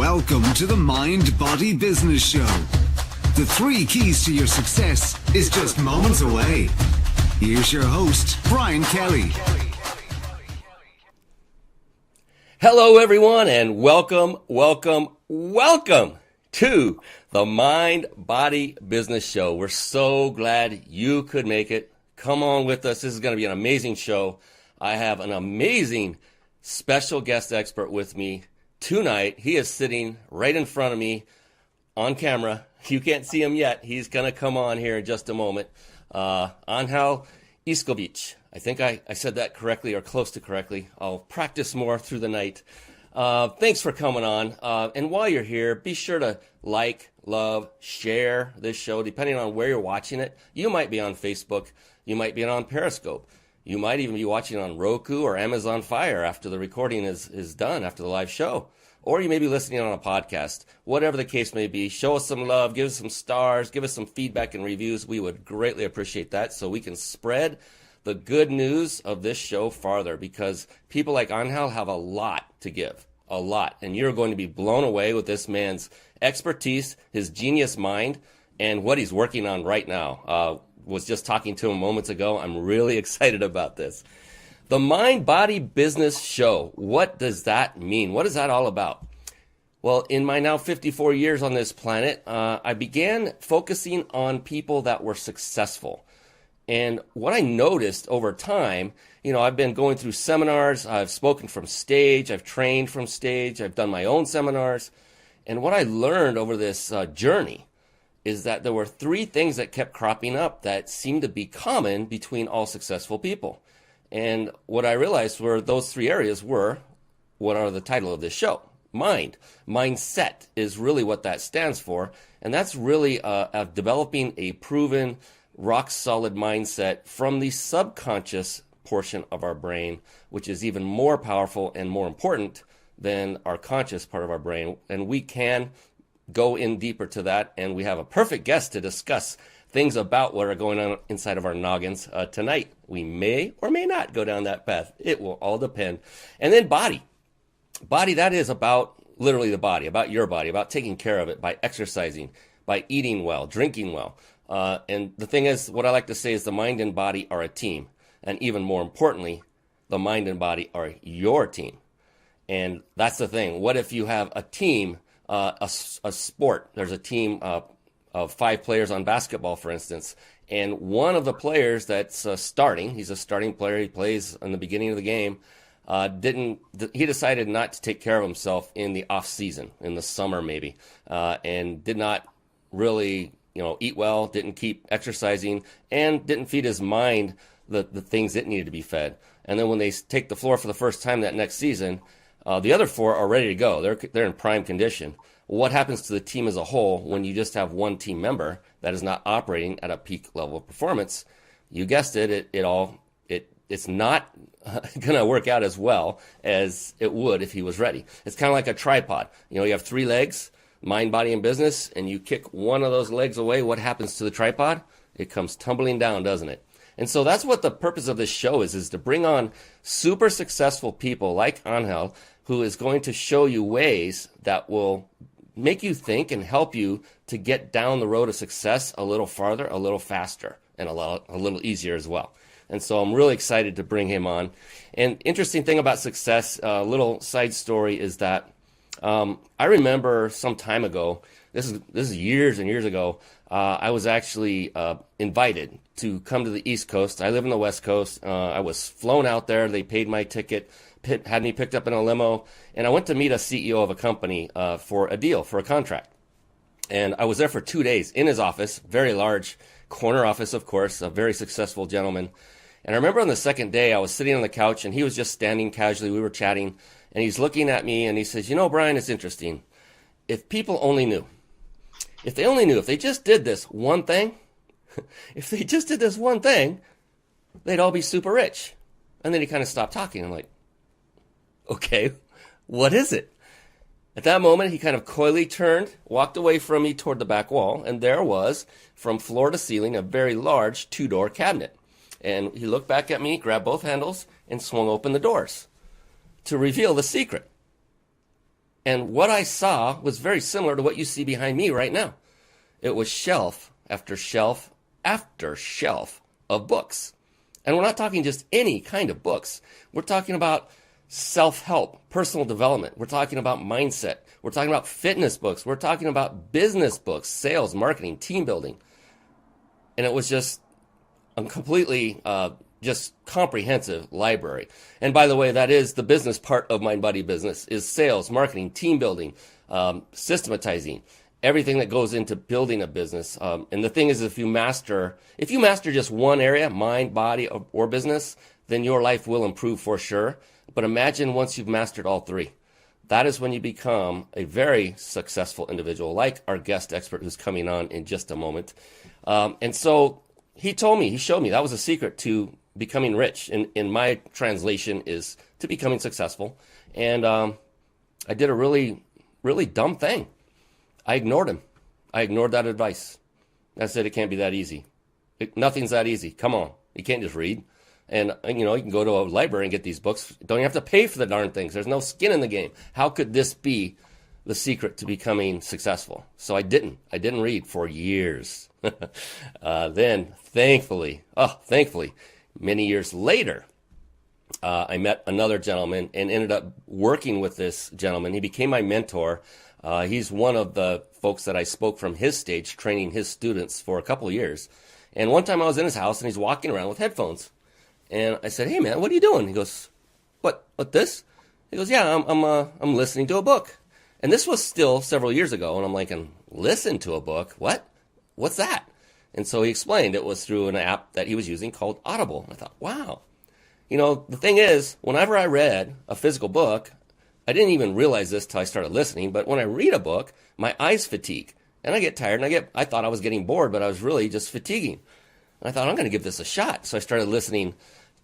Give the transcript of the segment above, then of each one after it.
Welcome to the Mind Body Business Show. The 3 keys to your success is just moments away. Here's your host, Brian Kelly. Hello, everyone, and welcome to the Mind Body Business Show. We're so glad you could make it. Come on with us. This is going to be an amazing show. I have an amazing special guest expert with me tonight. He is sitting right in front of me on camera. You can't see him yet. He's going to come on here in just a moment. Angel Iscovich. I think I said that correctly or close to correctly. I'll practice more through the night. Thanks for coming on. And while you're here, be sure to like, love, share this show, depending on where you're watching it. You might be on Facebook. You might be on Periscope. You might even be watching on Roku or Amazon Fire after the recording is done, after the live show. Or you may be listening on a podcast. Whatever the case may be, show us some love, give us some stars, give us some feedback and reviews. We would greatly appreciate that so we can spread the good news of this show farther, because people like Angel have a lot to give, a lot. And you're going to be blown away with this man's expertise, his genius mind, and what he's working on right now. Was just talking to him moments ago. I'm really excited about this. The Mind Body Business Show. What does that mean? What is that all about? Well, in my now 54 years on this planet, I began focusing on people that were successful. And what I noticed over time, I've been going through seminars, I've spoken from stage, I've trained from stage, I've done my own seminars. And what I learned over this journey is that there were 3 things that kept cropping up that seemed to be common between all successful people. And what I realized were those 3 areas were, what are the title of this show? Mind. Mindset is really what that stands for. And that's really developing a proven, rock-solid mindset from the subconscious portion of our brain, which is even more powerful and more important than our conscious part of our brain. And we can go in deeper to that, and we have a perfect guest to discuss things about what are going on inside of our noggins tonight. We may or may not go down that path. It will all depend. And then body. Body, that is about literally the body, about your body, about taking care of it by exercising, by eating well, drinking well. And the thing is, what I like to say is the mind and body are a team. And even more importantly, the mind and body are your team. And that's the thing. What if you have a team, a sport? There's a team of 5 players on basketball, for instance, and one of the players that's starting, he's a starting player, he plays in the beginning of the game, he decided not to take care of himself in the off season, in the summer maybe, and did not really, eat well, didn't keep exercising, and didn't feed his mind the things it needed to be fed. And then when they take the floor for the first time that next season, the other 4 are ready to go. They're in prime condition. What happens to the team as a whole when you just have one team member that is not operating at a peak level of performance? You guessed it. It's not going to work out as well as it would if he was ready. It's kind of like a tripod. You have 3 legs, mind, body, and business, and you kick one of those legs away. What happens to the tripod? It comes tumbling down, doesn't it? And so that's what the purpose of this show is to bring on super successful people like Angel, who is going to show you ways that will make you think and help you to get down the road of success a little farther, a little faster, and a little easier as well. And so I'm really excited to bring him on. And interesting thing about success, a little side story is that I remember some time ago, this is years and years ago, I was actually invited to come to the East Coast. I live on the West Coast. I was flown out there. They paid my ticket, had me picked up in a limo, and I went to meet a CEO of a company for a deal, for a contract. And I was there for 2 days in his office, very large corner office, of course, a very successful gentleman. And I remember on the second day, I was sitting on the couch, and he was just standing casually. We were chatting, and he's looking at me, and he says, Brian, it's interesting. If people only knew, if they just did this one thing, they'd all be super rich. And then he kind of stopped talking. I'm like, okay, what is it? At that moment, he kind of coyly turned, walked away from me toward the back wall, and there was, from floor to ceiling, a very large 2-door cabinet. And he looked back at me, grabbed both handles, and swung open the doors to reveal the secret. And what I saw was very similar to what you see behind me right now. It was shelf after shelf after shelf of books. And we're not talking just any kind of books. We're talking about self-help, personal development. We're talking about mindset. We're talking about fitness books. We're talking about business books, sales, marketing, team building. And it was just a completely just comprehensive library. And by the way, that is the business part of Mind Body Business, is sales, marketing, team building, systematizing, everything that goes into building a business. And the thing is, if you master just one area, mind, body, or business, then your life will improve for sure. But imagine once you've mastered all three. That is when you become a very successful individual, like our guest expert who's coming on in just a moment. And so he showed me that was a secret to becoming rich. In my translation is to becoming successful. And I did a really, really dumb thing. I ignored him. I ignored that advice. I said, it can't be that easy. Nothing's that easy. Come on. You can't just read. And, you can go to a library and get these books. Don't even have to pay for the darn things. There's no skin in the game. How could this be the secret to becoming successful? So I didn't read for years. Then, thankfully, many years later, I met another gentleman and ended up working with this gentleman. He became my mentor. He's one of the folks that I spoke from his stage, training his students for a couple of years. And one time I was in his house and he's walking around with headphones. And I said, "Hey man, what are you doing?" He goes, What this?" He goes, "Yeah, I'm listening to a book." And this was still several years ago. And I'm like, listen to a book? What? What's that? And so he explained it was through an app that he was using called Audible. I thought, wow. The thing is, whenever I read a physical book, I didn't even realize this till I started listening, but when I read a book, my eyes fatigue. And I get tired, and I thought I was getting bored, but I was really just fatiguing. And I thought, I'm going to give this a shot. So I started listening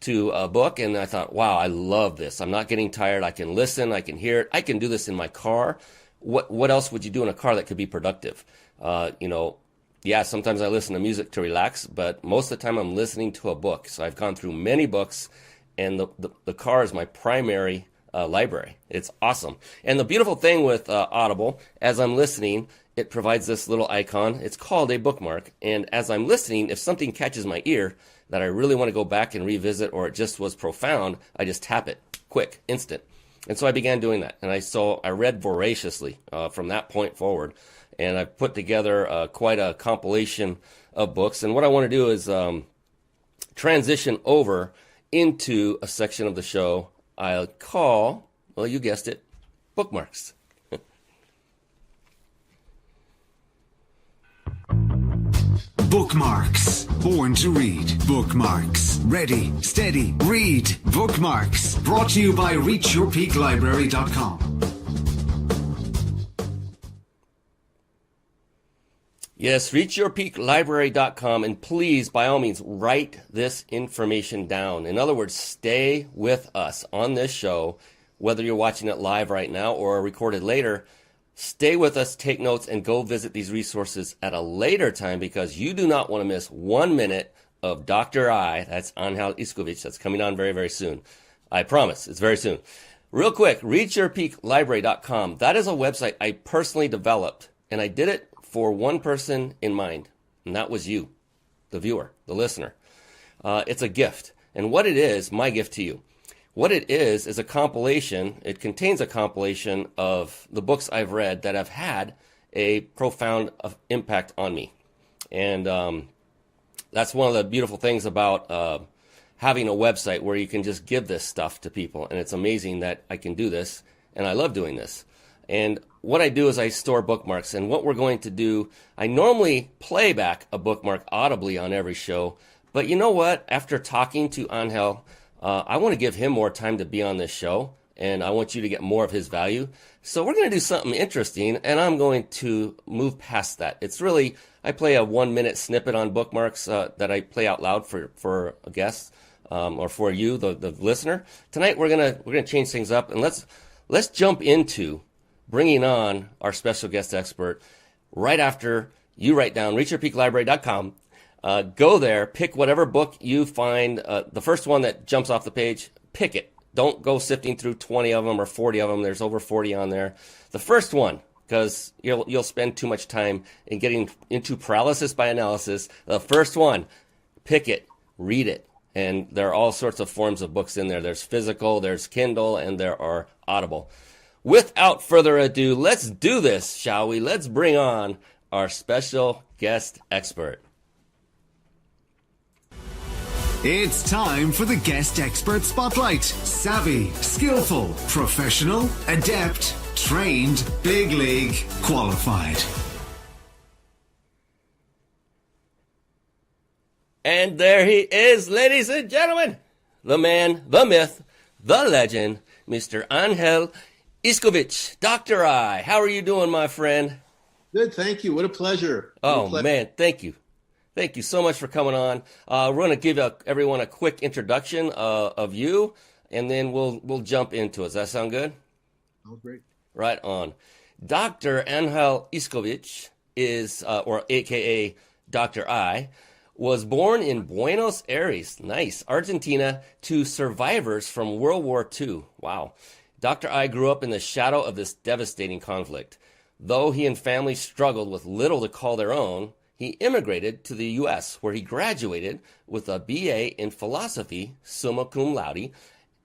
to a book, and I thought, wow, I love this. I'm not getting tired. I can listen. I can hear it. I can do this in my car. What else would you do in a car that could be productive? Yeah, sometimes I listen to music to relax, but most of the time I'm listening to a book. So I've gone through many books, and the car is my primary library. It's awesome. And the beautiful thing with Audible, as I'm listening, it provides this little icon. It's called a bookmark. And as I'm listening, if something catches my ear that I really want to go back and revisit, or it just was profound, I just tap it, quick, instant. And so I began doing that. And I read voraciously from that point forward. And I've put together quite a compilation of books. And what I want to do is transition over into a section of the show I'll call, well, you guessed it, bookmarks. Bookmarks. Born to read. Bookmarks. Ready, steady, read. Bookmarks. Brought to you by reachyourpeaklibrary.com. Yes, reachyourpeaklibrary.com, and please, by all means, write this information down. In other words, stay with us on this show, whether you're watching it live right now or recorded later. Stay with us, take notes, and go visit these resources at a later time, because you do not want to miss 1 minute of Dr. I, that's Angel Iscovich, that's coming on very, very soon. I promise, it's very soon. Real quick, reachyourpeaklibrary.com. That is a website I personally developed, and I did it for one person in mind, and that was you, the viewer, the listener. It's a gift. And what it is, my gift to you, what it is a compilation. It contains a compilation of the books I've read that have had a profound impact on me. And that's one of the beautiful things about having a website where you can just give this stuff to people. And it's amazing that I can do this, and I love doing this. And what I do is I store bookmarks. And what we're going to do, I normally play back a bookmark audibly on every show. But you know what? After talking to Angel, I want to give him more time to be on this show. And I want you to get more of his value. So we're going to do something interesting. And I'm going to move past that. It's really, I play a 1 minute snippet on bookmarks that I play out loud for a guest or for you, the listener. Tonight we're gonna change things up, and let's jump into bringing on our special guest expert right after you write down reachyourpeaklibrary.com. Go there, pick whatever book you find, the first one that jumps off the page, pick it. Don't go sifting through 20 of them or 40 of them. There's over 40 on there. The first one, because you'll spend too much time in getting into paralysis by analysis. The first one, pick it, read it. And there are all sorts of forms of books in there. There's physical, there's Kindle, and there are Audible. Without further ado, let's do this, shall we? Let's bring on our special guest expert. It's time for the Guest Expert Spotlight. Savvy, skillful, professional, adept, trained, big league, qualified. And there he is, ladies and gentlemen. The man, the myth, the legend, Mr. Angel Iscovich. Dr. I, how are you doing, my friend? Good, thank you. What a pleasure. Man, thank you. Thank you so much for coming on. We're going to give everyone a quick introduction of you, and then we'll jump into it. Does that sound good? Oh, great. Right on. Dr. Angel Iscovich is, or AKA Dr. I, was born in Buenos Aires, nice, Argentina, to survivors from World War II. Wow. Dr. I grew up in the shadow of this devastating conflict. Though he and family struggled with little to call their own, he immigrated to the U.S., where he graduated with a B.A. in philosophy, Summa Cum Laude,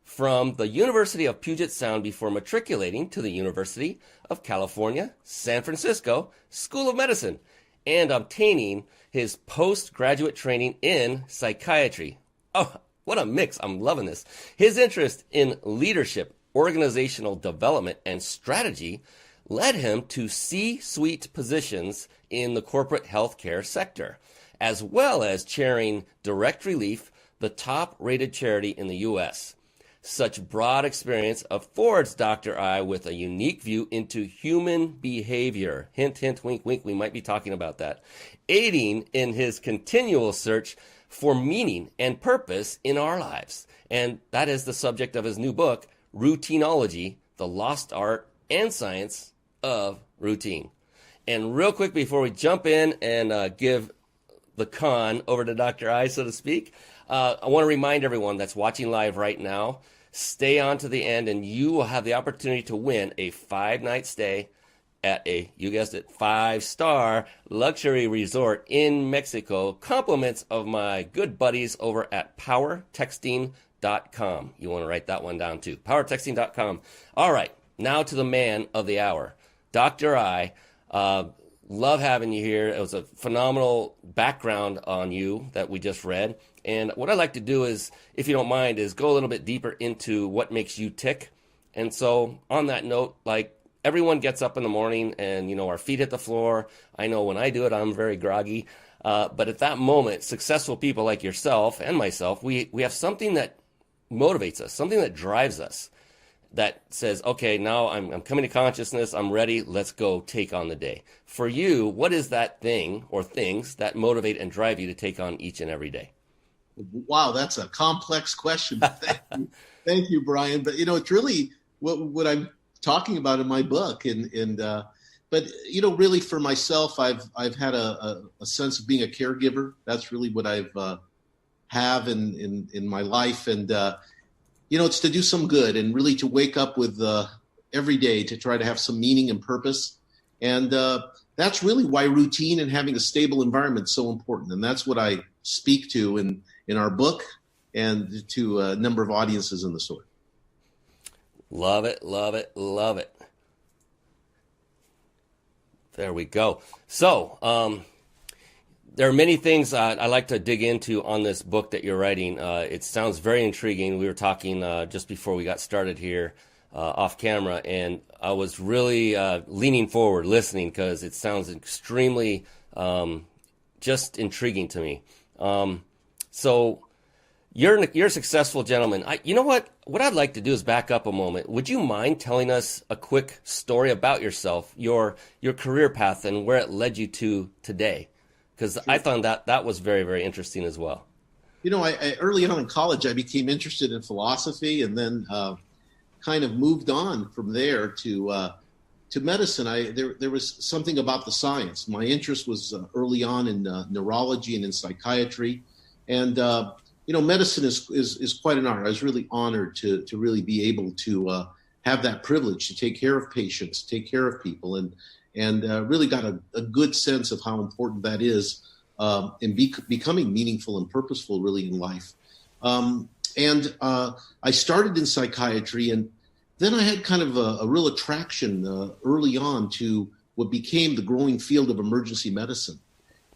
from the University of Puget Sound before matriculating to the University of California, San Francisco School of Medicine, and obtaining his postgraduate training in psychiatry. Oh, what a mix. I'm loving this. His interest in leadership, organizational development, and strategy led him to C-suite positions in the corporate healthcare sector, as well as chairing Direct Relief, the top-rated charity in the U.S. Such broad experience affords Dr. I with a unique view into human behavior. Hint, hint, wink, wink, we might be talking about that. Aiding in his continual search for meaning and purpose in our lives. And that is the subject of his new book, Routineology, the Lost Art and Science of Routine. And real quick before we jump in and give the con over to Dr. I, so to speak, I want to remind everyone that's watching live right now, stay on to the end and you will have the opportunity to win a 5-night stay at a, you guessed it, 5-star luxury resort in Mexico. Compliments of my good buddies over at powertexting.com. You want to write that one down too. Powertexting.com. All right, now to the man of the hour. Dr. I, love having you here. It was a phenomenal background on you that we just read. And what I'd like to do is, if you don't mind, is go a little bit deeper into what makes you tick. And so on that note, like everyone gets up in the morning and, our feet hit the floor. I know when I do it, I'm very groggy. But at that moment, successful people like yourself and myself, we have something that motivates us, something that drives us, that says, okay, now I'm coming to consciousness, I'm ready, let's go take on the day. For you, what is that thing or things that motivate and drive you to take on each and every day? Wow, that's a complex question. Thank you, Brian. But, it's really what I'm talking about in my book. But really for myself, I've had a sense of being a caregiver. That's really what I've have in my life. And, it's to do some good and really to wake up with every day to try to have some meaning and purpose. And that's really why routine and having a stable environment is so important. And that's what I speak to in our book and to a number of audiences in the sort. Love it, love it, love it. There we go. So, there are many things I like to dig into on this book that you're writing. It sounds very intriguing. We were talking just before we got started here off camera, and I was really leaning forward, listening, because it sounds extremely just intriguing to me. So you're a successful gentleman. You know what? What I'd like to do is back up a moment. Would you mind telling us a quick story about yourself, your career path, and where it led you to today? Because I found that was very, very interesting as well. I early on in college, I became interested in philosophy and then kind of moved on from there to medicine. There was something about the science. My interest was early on in neurology and in psychiatry. And medicine is quite an art. I was really honored to really be able to have that privilege to take care of patients, take care of people, and really got a good sense of how important that is in becoming meaningful and purposeful really in life. And I started in psychiatry, and then I had kind of a real attraction early on to what became the growing field of emergency medicine.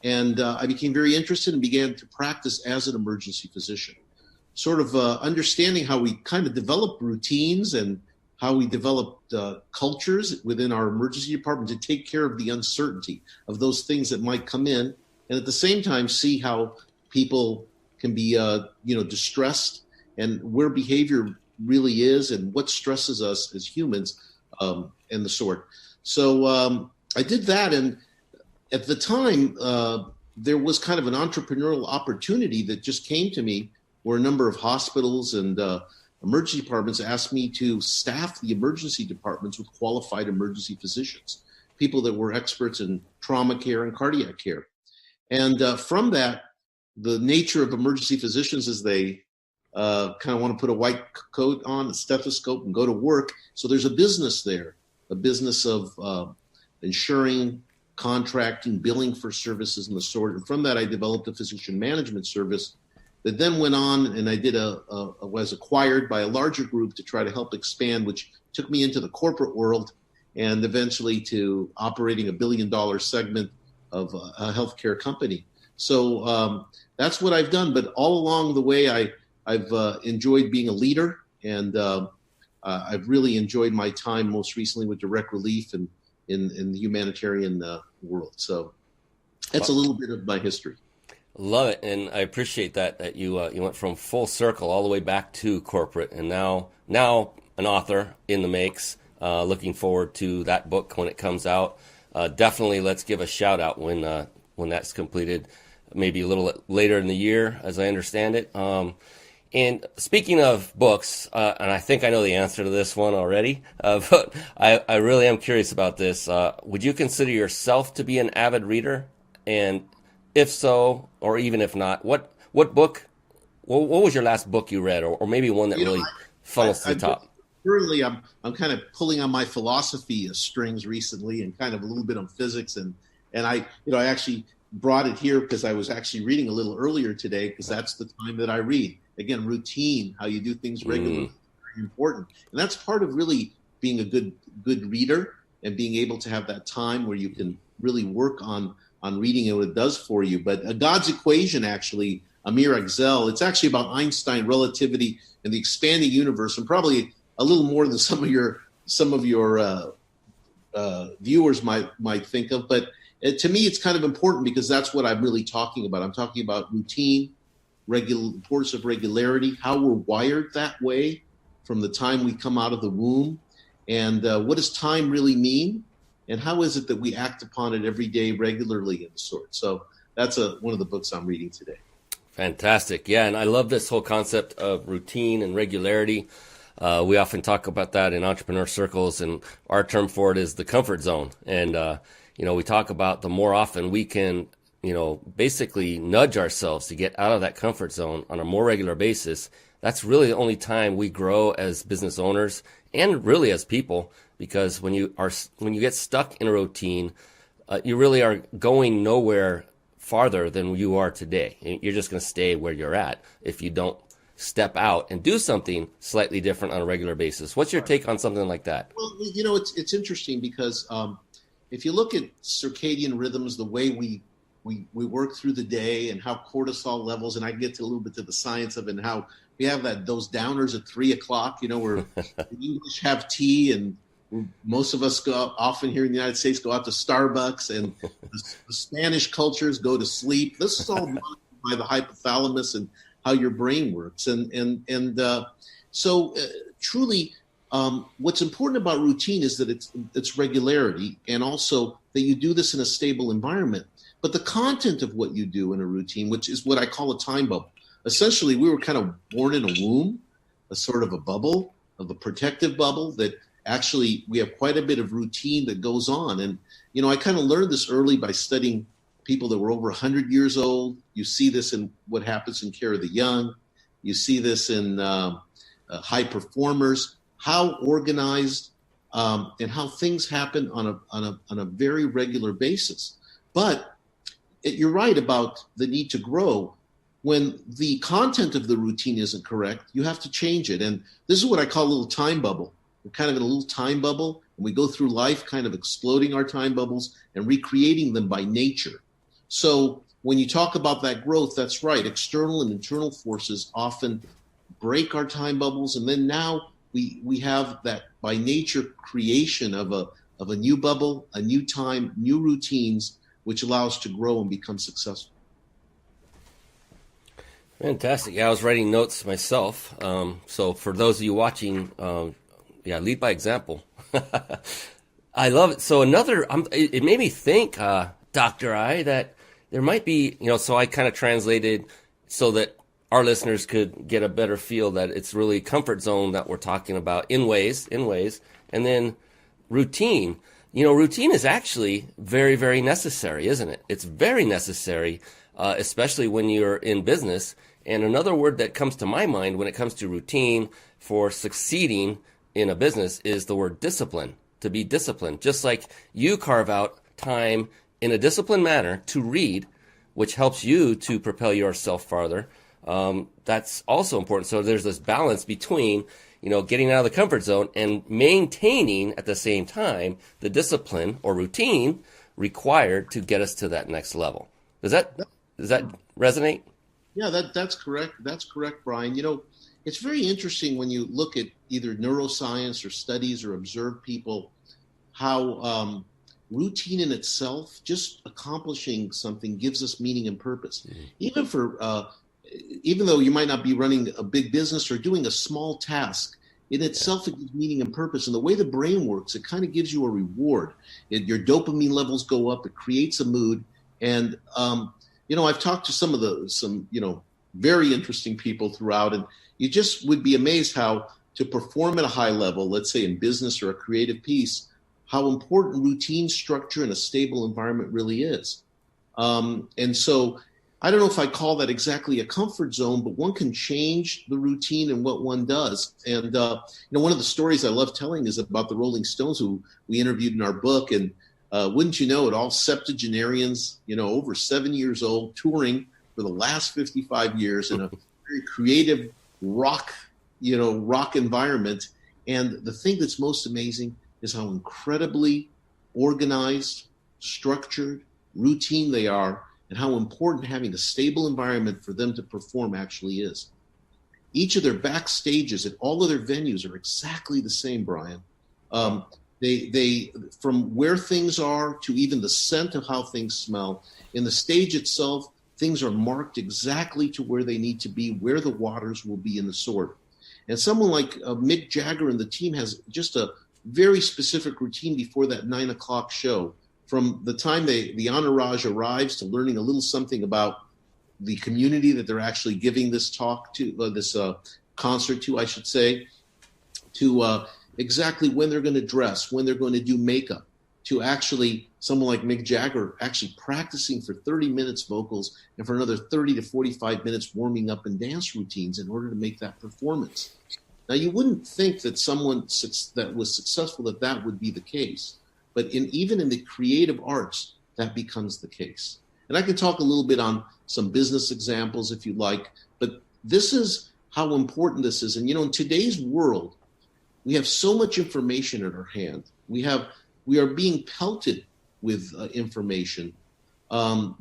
And I became very interested and began to practice as an emergency physician, sort of understanding how we kind of developed routines and how we developed cultures within our emergency department to take care of the uncertainty of those things that might come in, and at the same time see how people can be distressed and where behavior really is and what stresses us as humans and the sort. So I did that, and at the time there was kind of an entrepreneurial opportunity that just came to me where a number of hospitals and emergency departments asked me to staff the emergency departments with qualified emergency physicians, people that were experts in trauma care and cardiac care. And from that, the nature of emergency physicians is they kind of want to put a white coat on, a stethoscope, and go to work. So there's a business there, a business of insuring, contracting, billing for services and the sort. And from that, I developed a physician management service that then went on, and I was acquired by a larger group to try to help expand, which took me into the corporate world and eventually to operating $1 billion segment of a healthcare company. So that's what I've done. But all along the way, I've enjoyed being a leader, and I've really enjoyed my time most recently with direct relief and in the humanitarian world. So that's a little bit of my history. Love it, and I appreciate that you went from full circle all the way back to corporate, and now an author in the makes. Looking forward to that book when it comes out. Definitely, let's give a shout out when that's completed, maybe a little later in the year, as I understand it. And speaking of books, and I think I know the answer to this one already, but I really am curious about this. Would you consider yourself to be an avid reader? And if so, or even if not, what book, what was your last book you read, or maybe one that really funnels to the top? Currently, I'm kind of pulling on my philosophy strings recently, and kind of a little bit on physics, and I actually brought it here because I was actually reading a little earlier today, because that's the time that I read. Again, routine, how you do things regularly, is very important, and that's part of really being a good reader and being able to have that time where you can really work on reading and what it does for you. But God's Equation, actually, Amir Exel, it's actually about Einstein, relativity, and the expanding universe, and probably a little more than some of your viewers might think of. But to me, it's kind of important because that's what I'm really talking about. I'm talking about routine, importance of regularity, how we're wired that way from the time we come out of the womb, and what does time really mean, and how is it that we act upon it every day regularly and sort. So that's one of the books I'm reading today. Fantastic. Yeah, and I love this whole concept of routine and regularity. We often talk about that in entrepreneur circles, and our term for it is the comfort zone. And, we talk about the more often we can, basically nudge ourselves to get out of that comfort zone on a more regular basis. That's really the only time we grow as business owners and really as people, because when you get stuck in a routine, you really are going nowhere farther than you are today. You're just going to stay where you're at if you don't step out and do something slightly different on a regular basis. What's your take on something like that? Well, it's interesting because if you look at circadian rhythms, the way we work through the day and how cortisol levels, and I get a little bit to the science of it, and how we have those downers at 3:00, where the English have tea, and most of us often here in the United States go out to Starbucks, and the Spanish cultures go to sleep. This is all by the hypothalamus and how your brain works. So truly, what's important about routine is that it's regularity, and also that you do this in a stable environment. But the content of what you do in a routine, which is what I call a time bubble. Essentially, we were kind of born in a womb, a sort of a bubble, of a protective bubble, that actually we have quite a bit of routine that goes on. And, I kind of learned this early by studying people that were over 100 years old. You see this in what happens in care of the young. You see this in high performers, how organized and how things happen on a very regular basis. But you're right about the need to grow. When the content of the routine isn't correct, you have to change it. And this is what I call a little time bubble. We're kind of in a little time bubble, and we go through life kind of exploding our time bubbles and recreating them by nature. So when you talk about that growth, that's right. External and internal forces often break our time bubbles, and then now we have that by nature creation of a new bubble, a new time, new routines, which allows to grow and become successful. Fantastic. Yeah, I was writing notes myself. So for those of you watching, lead by example. I love it. So it made me think, Dr. I, that there might be, so I kind of translated so that our listeners could get a better feel that it's really comfort zone that we're talking about in ways, and then routine. Routine is actually very, very necessary, isn't it? It's very necessary, especially when you're in business. And another word that comes to my mind when it comes to routine for succeeding in a business is the word discipline, to be disciplined. Just like you carve out time in a disciplined manner to read, which helps you to propel yourself farther. That's also important. So there's this balance between, getting out of the comfort zone and maintaining at the same time the discipline or routine required to get us to that next level. Does that resonate? Yeah, that's correct. That's correct, Brian. It's very interesting when you look at either neuroscience or studies or observe people, how routine in itself, just accomplishing something, gives us meaning and purpose. Mm-hmm. Even though you might not be running a big business or doing a small task, in itself it gives meaning and purpose. And the way the brain works, it kind of gives you a reward. Your dopamine levels go up. It creates a mood. And I've talked to some very interesting people throughout, and you just would be amazed how to perform at a high level, let's say in business or a creative piece, how important routine structure and a stable environment really is. And so I don't know if I call that exactly a comfort zone, but one can change the routine and what one does. And, one of the stories I love telling is about the Rolling Stones, who we interviewed in our book. And wouldn't you know it, all septuagenarians, over 7 years old, touring for the last 55 years in a very creative rock environment. And the thing that's most amazing is how incredibly organized, structured, routine they are, and how important having a stable environment for them to perform actually is. Each of their backstages at all of their venues are exactly the same, Brian. They from where things are to even the scent of how things smell. In the stage itself, things are marked exactly to where they need to be, where the waters will be in the sword. And someone like Mick Jagger and the team has just a very specific routine before that 9 o'clock show. From the time the entourage arrives to learning a little something about the community that they're actually giving this talk to, this concert to, I should say, to exactly when they're going to dress, when they're going to do makeup, to actually someone like Mick Jagger actually practicing for 30 minutes vocals and for another 30 to 45 minutes warming up and dance routines in order to make that performance. Now, you wouldn't think that someone that was successful, that would be the case. But even in the creative arts, that becomes the case. And I can talk a little bit on some business examples if you like, but this is how important this is. And, in today's world, we have so much information in our hand. We are being pelted with information,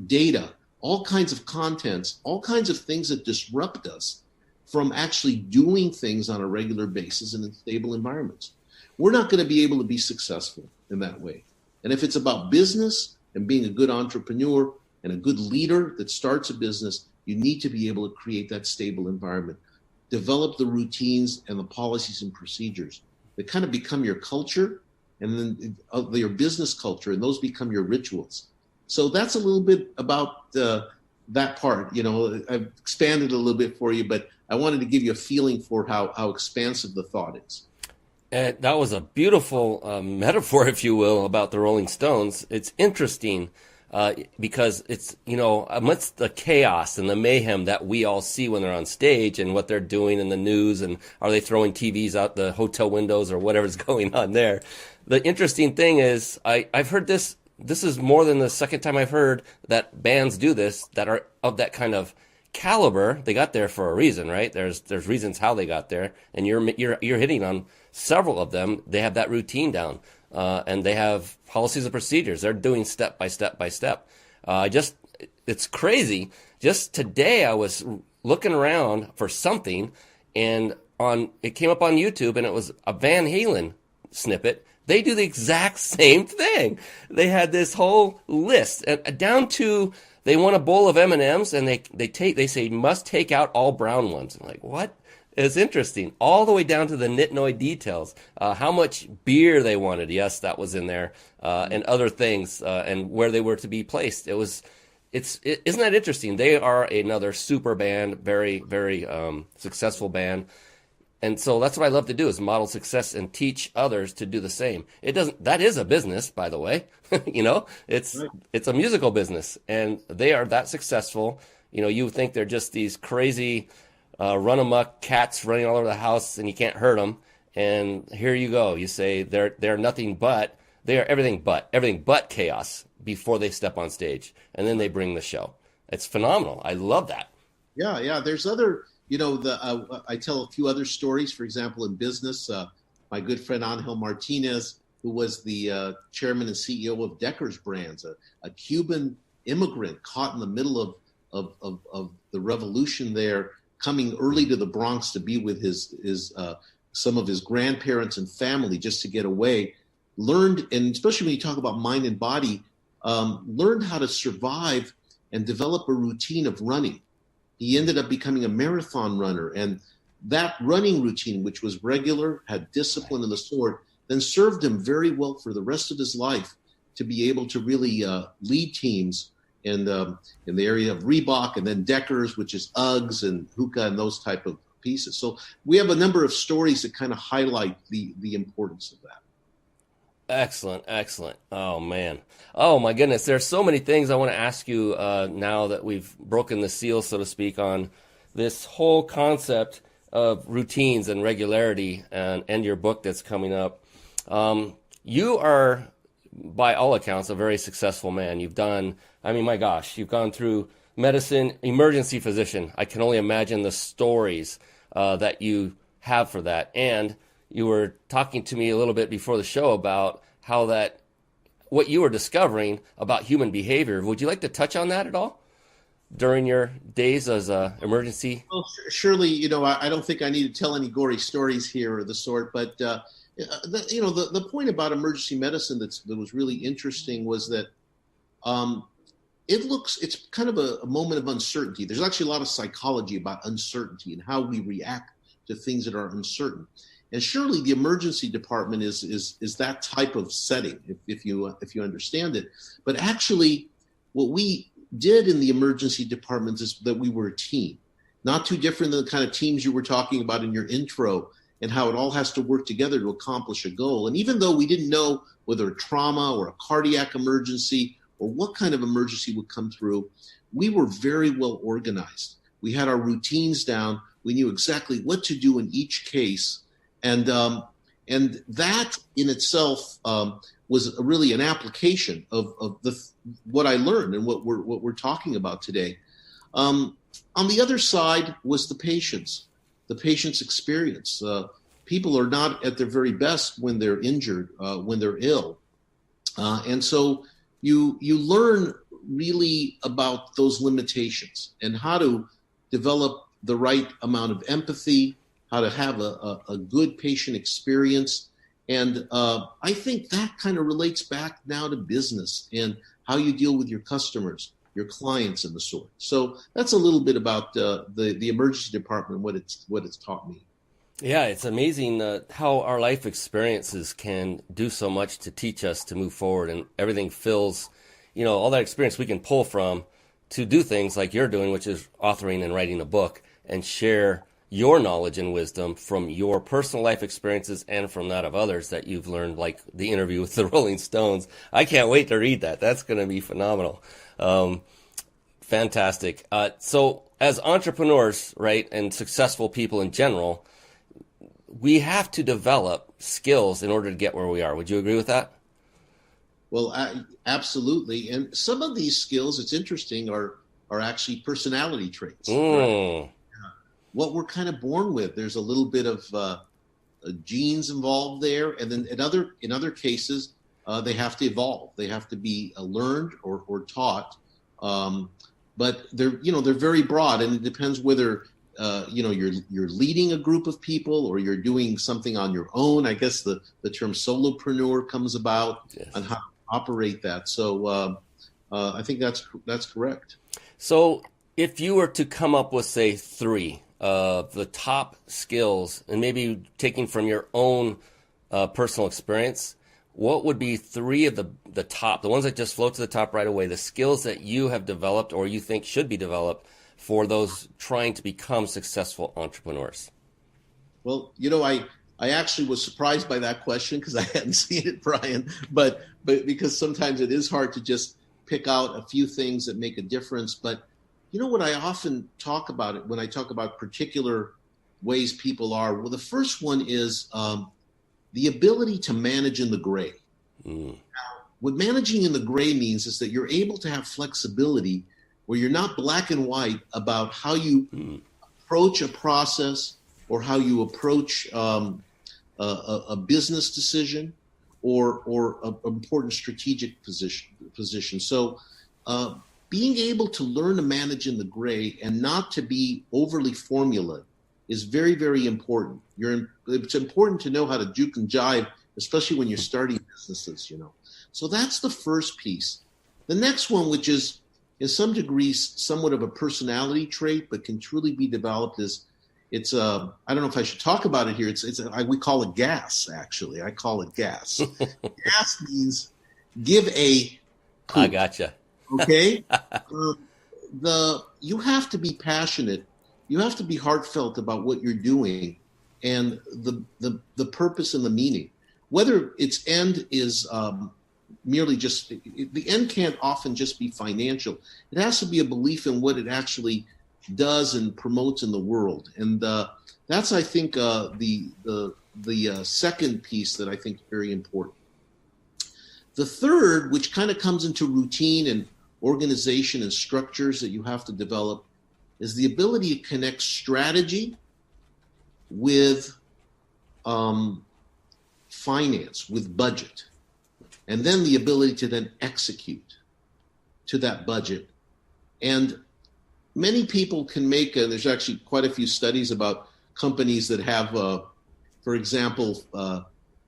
data, all kinds of contents, all kinds of things that disrupt us from actually doing things on a regular basis in stable environments. We're not going to be able to be successful in that way. And if it's about business and being a good entrepreneur and a good leader that starts a business, you need to be able to create that stable environment. Develop the routines and the policies and procedures that kind of become your culture and then your business culture, and those become your rituals. So that's a little bit about that part. I've expanded a little bit for you, but I wanted to give you a feeling for how expansive the thought is. And that was a beautiful metaphor, if you will, about the Rolling Stones. It's interesting because it's, amidst the chaos and the mayhem that we all see when they're on stage and what they're doing in the news, and are they throwing TVs out the hotel windows or whatever's going on there. The interesting thing is I've heard this is more than the second time I've heard that bands do this that are of that kind of caliber. They got there for a reason, right? There's reasons how they got there, and you're hitting on several of them. They have that routine down, and they have policies and procedures. They're doing step by step by step. It's crazy. Just today, I was looking around for something, and it came up on YouTube, and it was a Van Halen snippet. They do the exact same thing. They had this whole list, down to they want a bowl of M&Ms, and they say you must take out all brown ones. I'm like, what? It's interesting. All the way down to the nitnoid details. How much beer they wanted. Yes, that was in there, and other things, and where they were to be placed. Isn't that interesting? They are another super band, very, very successful band. And so that's what I love to do, is model success and teach others to do the same. That is a business, by the way. It's a musical business, and they are that successful. You think they're just these crazy run amok cats running all over the house and you can't hurt them. And here you go. You say they're everything but chaos before they step on stage, and then they bring the show. It's phenomenal. I love that. Yeah. There's other. I tell a few other stories. For example, in business, my good friend Angel Martinez, who was the chairman and CEO of Decker's Brands, a Cuban immigrant caught in the middle of the revolution there, coming early to the Bronx to be with his some of his grandparents and family just to get away, learned, and especially when you talk about mind and body, learned how to survive and develop a routine of running. He ended up becoming a marathon runner, and that running routine, which was regular, had discipline of the sort, then served him very well for the rest of his life to be able to really lead teams in the area of Reebok, and then Deckers, which is Uggs and Hoka and those type of pieces. So we have a number of stories that kind of highlight the importance of that. Excellent. Oh, man. Oh, my goodness. There's so many things I want to ask you now that we've broken the seal, so to speak, on this whole concept of routines and regularity and your book that's coming up. You are, by all accounts, a very successful man. You've gone through medicine, emergency physician. I can only imagine the stories that you have for that. And you were talking to me a little bit before the show about what you were discovering about human behavior. Would you like to touch on that at all during your days as an emergency? Well, surely, I don't think I need to tell any gory stories here or the sort, but the point about emergency medicine that was really interesting was that it's kind of a moment of uncertainty. There's actually a lot of psychology about uncertainty and how we react to things that are uncertain. And surely the emergency department is that type of setting, if you understand it. But actually, what we did in the emergency department is that we were a team, not too different than the kind of teams you were talking about in your intro, and how it all has to work together to accomplish a goal. And even though we didn't know whether a trauma or a cardiac emergency or what kind of emergency would come through, we were very well organized. We had our routines down. We knew exactly what to do in each case. And that in itself was really an application of what I learned and what we're talking about today. On the other side was the patient's experience. People are not at their very best when they're injured, when they're ill, and so you learn really about those limitations and how to develop the right amount of empathy, how to have a good patient experience. And I think that kind of relates back now to business and how you deal with your customers, your clients, and the sort. So that's a little bit about the emergency department, what it's taught me. Yeah, it's amazing how our life experiences can do so much to teach us to move forward, and everything fills, all that experience we can pull from to do things like you're doing, which is authoring and writing a book and share your knowledge and wisdom from your personal life experiences and from that of others that you've learned, like the interview with the Rolling Stones. I can't wait to read that. That's going to be phenomenal. Fantastic. So as entrepreneurs, right, and successful people in general, we have to develop skills in order to get where we are. Would you agree with that? Well, absolutely. And some of these skills, it's interesting, are actually personality traits. Right? What we're kind of born with. There's a little bit of genes involved there, and then in other cases, they have to evolve. They have to be learned or taught. But they're very broad, and it depends whether you're leading a group of people or you're doing something on your own. I guess the term solopreneur comes about. Yes. On how to operate that. So I think that's correct. So if you were to come up with, say, 3 of the top skills, and maybe taking from your own personal experience, what would be 3 of the top, the ones that just float to the top right away, the skills that you have developed or you think should be developed for those trying to become successful entrepreneurs? Well, I actually was surprised by that question because I hadn't seen it, Brian, but because sometimes it is hard to just pick out a few things that make a difference. But what I often talk about it when I talk about particular ways people are, well, the first one is the ability to manage in the gray. Now, what managing in the gray means is that you're able to have flexibility where you're not black and white about how you approach a process or how you approach a business decision or an important strategic position. So being able to learn to manage in the gray and not to be overly formula is very, very important. It's important to know how to juke and jive, especially when you're starting businesses, So that's the first piece. The next one, which is in some degrees somewhat of a personality trait, but can truly be developed, is I don't know if I should talk about it here. We call it GAS, actually. I call it GAS. GAS means give a poop. I gotcha. Okay? You have to be passionate. You have to be heartfelt about what you're doing and the purpose and the meaning. Whether its end is merely just, the end can't often just be financial. It has to be a belief in what it actually does and promotes in the world. And that's, I think, the second piece that I think is very important. The third, which kind of comes into routine and organization and structures that you have to develop, is the ability to connect strategy with finance, with budget, and then the ability to then execute to that budget. And many people can make, there's actually quite a few studies about companies that have, for example,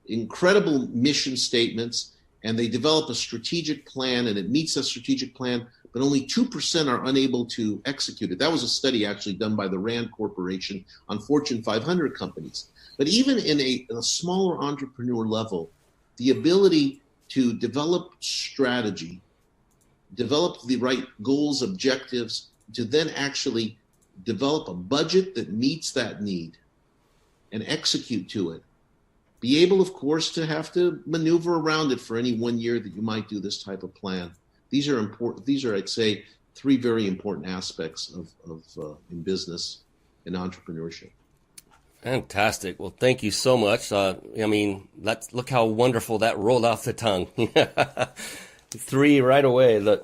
incredible mission statements, and they develop a strategic plan, and it meets that strategic plan, but only 2% are unable to execute it. That was a study actually done by the Rand Corporation on Fortune 500 companies. But even in a smaller entrepreneur level, the ability to develop strategy, develop the right goals, objectives, to then actually develop a budget that meets that need and execute to it. Be able, of course, to have to maneuver around it for any 1 year that you might do this type of plan. These are important. These are, I'd say, 3 very important aspects of in business and entrepreneurship. Fantastic. Well, thank you so much. Look how wonderful that rolled off the tongue. 3 right away.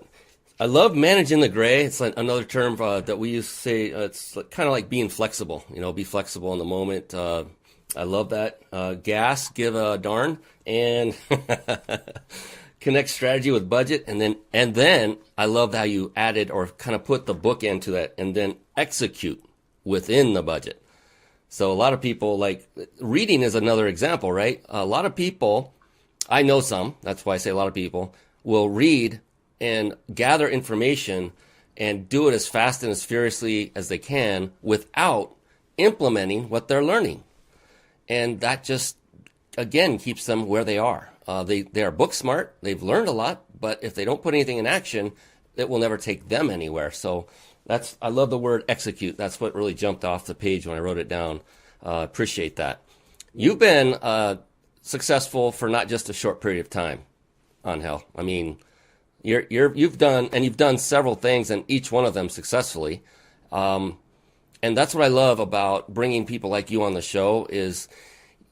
I love managing the gray. It's like another term that we used to say. It's kind of like being flexible. Be flexible in the moment. I love that. GAS, give a darn, and connect strategy with budget, and then I love how you added or kind of put the book into that, and then execute within the budget. So a lot of people, like reading is another example, right? A lot of people, I know some, that's why I say a lot of people, will read and gather information and do it as fast and as furiously as they can without implementing what they're learning. And that just, again, keeps them where they are. They are book smart, they've learned a lot, but if they don't put anything in action, it will never take them anywhere. So I love the word execute. That's what really jumped off the page when I wrote it down. Appreciate that. You've been successful for not just a short period of time, Angel. I mean, you've done several things, and each one of them successfully. And that's what I love about bringing people like you on the show is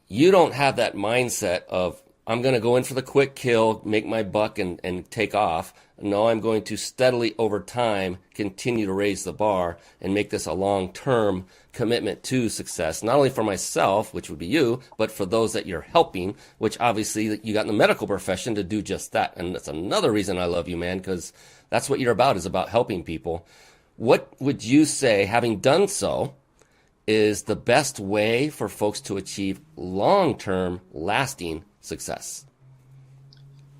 you don't have that mindset of, I'm going to go in for the quick kill, make my buck, and take off. No, I'm going to steadily over time continue to raise the bar and make this a long-term commitment to success, not only for myself, which would be you, but for those that you're helping, which obviously you got in the medical profession to do just that. And that's another reason I love you, man, because that's what you're about, is about helping people. What would you say, having done so, is the best way for folks to achieve long-term, lasting success?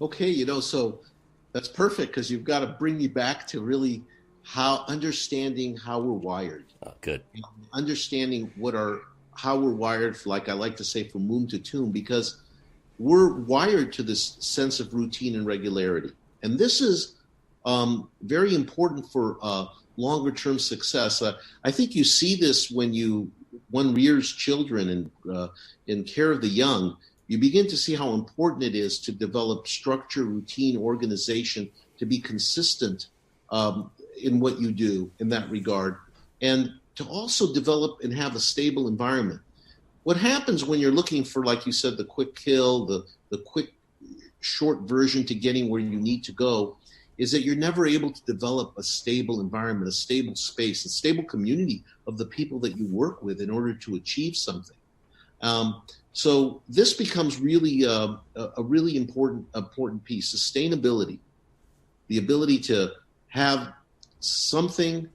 Okay, so that's perfect, because you've got to bring me back to really understanding how we're wired. Oh, good. Understanding how we're wired, like I like to say, from womb to tomb, because we're wired to this sense of routine and regularity. And this is very important for longer term success. I think you see this when one rears children and in care of the young. You begin to see how important it is to develop structure, routine, organization, to be consistent in what you do in that regard, and to also develop and have a stable environment. What happens when you're looking for, like you said, the quick kill, the quick short version to getting where you need to go, is that you're never able to develop a stable environment, a stable space, a stable community of the people that you work with in order to achieve something. So this becomes really a really important piece: sustainability, the ability to have something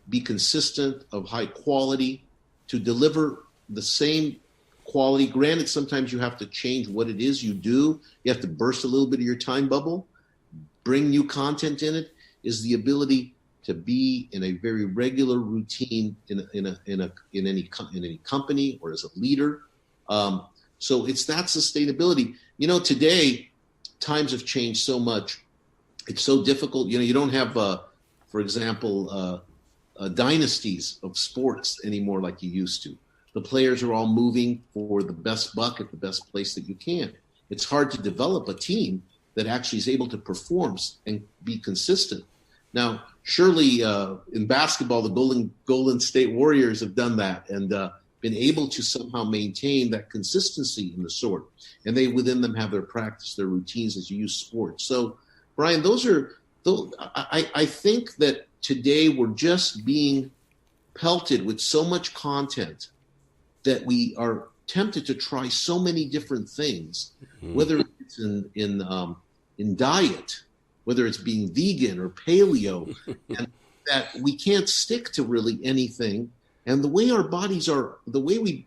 be consistent, of high quality, to deliver the same quality. Granted, sometimes you have to change what it is you do. You have to burst a little bit of your time bubble, bring new content in it. Is the ability to be in a very regular routine in any company or as a leader. So it's that sustainability. Today times have changed so much. It's so difficult. You don't have, for example, dynasties of sports anymore like you used to. The players are all moving for the best buck at the best place that you can. It's hard to develop a team that actually is able to perform and be consistent. Now, surely in basketball, the Golden State Warriors have done that and been able to somehow maintain that consistency in the sort. And they within them have their practice, their routines as you use sports. So, Brian, I think that today we're just being pelted with so much content that we are tempted to try so many different things, whether it's in diet, whether it's being vegan or paleo, and that we can't stick to really anything. And the way our bodies are, the way we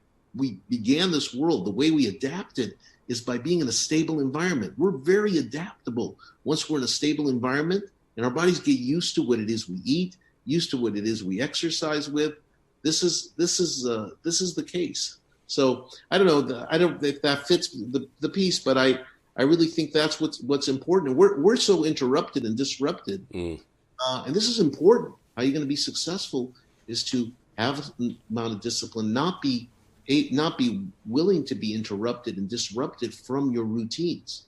began this world, the way we adapted is by being in a stable environment. We're very adaptable once we're in a stable environment, and our bodies get used to what it is we eat, used to what it is we exercise with. This is the case. So I don't know if that fits the piece, but I really think that's what's important. We're so interrupted and disrupted, and this is important. How you're going to be successful is to have an amount of discipline, not be willing to be interrupted and disrupted from your routines.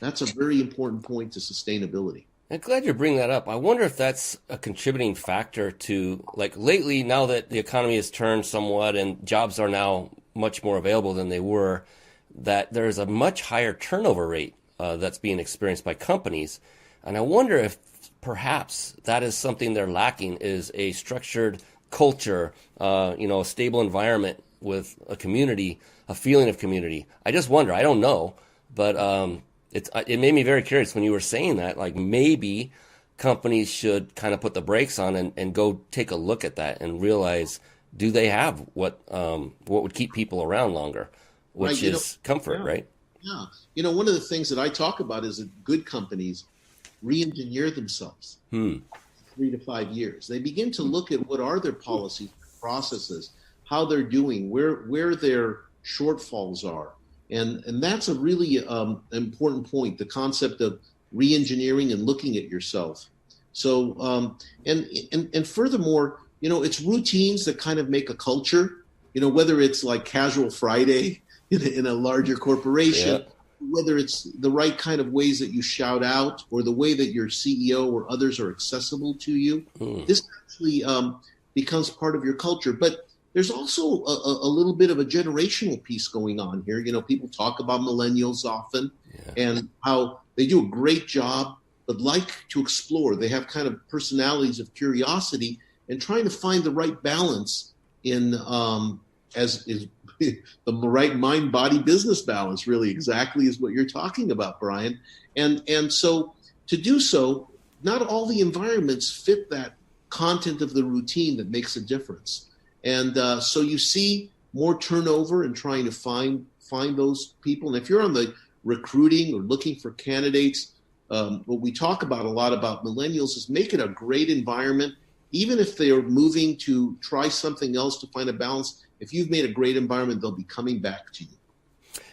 That's a very important point to sustainability. I'm glad you bring that up. I wonder if that's a contributing factor to, like, lately, now that the economy has turned somewhat and jobs are now much more available than they were, that there's a much higher turnover rate that's being experienced by companies. And I wonder if perhaps that is something they're lacking, is a structured culture, a stable environment with a community, a feeling of community. I just wonder. I don't know, but it made me very curious when you were saying that. Like, maybe companies should kind of put the brakes on and go take a look at that and realize, do they have what would keep people around longer, which is comfort, right? Yeah. One of the things that I talk about is that good companies re-engineer themselves. 3 to 5 years. They begin to look at what are their policies, processes, how they're doing, where their shortfalls are. And that's a really important point, the concept of re-engineering and looking at yourself. So, and furthermore, it's routines that kind of make a culture. Whether it's like Casual Friday in a larger corporation, whether it's the right kind of ways that you shout out, or the way that your CEO or others are accessible to you. This actually becomes part of your culture. But there's also a little bit of a generational piece going on here. People talk about millennials often, and how they do a great job, but like to explore. They have kind of personalities of curiosity and trying to find the right balance in as is the right mind-body business balance. Really, exactly is what you're talking about, Brian. And so to do so, not all the environments fit that content of the routine that makes a difference. And so you see more turnover in trying to find those people. And if you're on the recruiting or looking for candidates, what we talk about a lot about millennials is make it a great environment. Even if they are moving to try something else to find a balance, if you've made a great environment, they'll be coming back to you.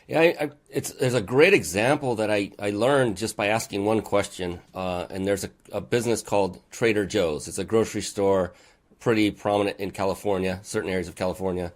Yeah, there's a great example that I learned just by asking one question. And there's a business called Trader Joe's. It's a grocery store, pretty prominent in California, certain areas of California.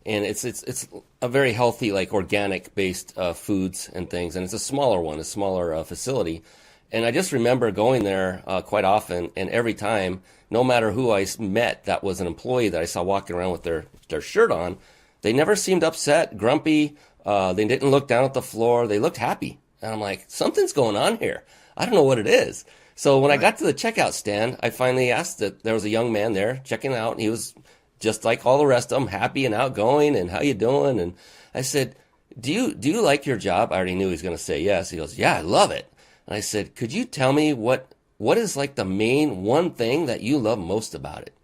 And it's a very healthy, like organic based foods and things. And it's a smaller facility. And I just remember going there quite often, and every time, no matter who I met that was an employee that I saw walking around with their shirt on, they never seemed upset, grumpy. They didn't look down at the floor. They looked happy. And I'm like, something's going on here. I don't know what it is. So when I got to the checkout stand, I finally asked that there was a young man there checking out, and he was just like all the rest of them, happy and outgoing, and how you doing? And I said, do you like your job? I already knew he was going to say yes. He goes, yeah, I love it. And I said, could you tell me what is like the main one thing that you love most about it?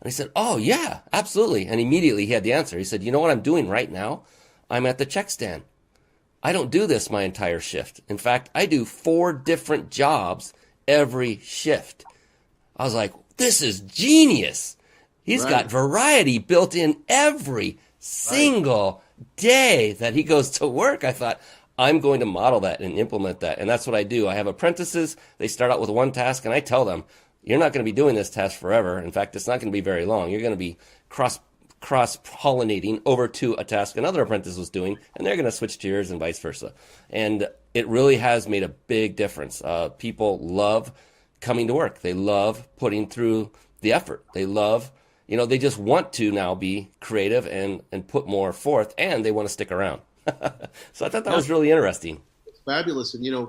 And he said, oh yeah, absolutely. And immediately he had the answer. He said, you know what I'm doing right now? I'm at the check stand. I don't do this my entire shift. In fact, I do 4 different jobs every shift. I was like, this is genius. He's got variety built in every single day that he goes to work. I thought, I'm going to model that and implement that. And that's what I do. I have apprentices. They start out with one task, and I tell them, you're not going to be doing this task forever. In fact, it's not going to be very long. You're going to be cross-pollinating over to a task another apprentice was doing, and they're going to switch to yours and vice versa. And it really has made a big difference. People love coming to work. They love putting through the effort. They love, they just want to now be creative and put more forth, and they want to stick around. So I thought that was really interesting. It's fabulous. And,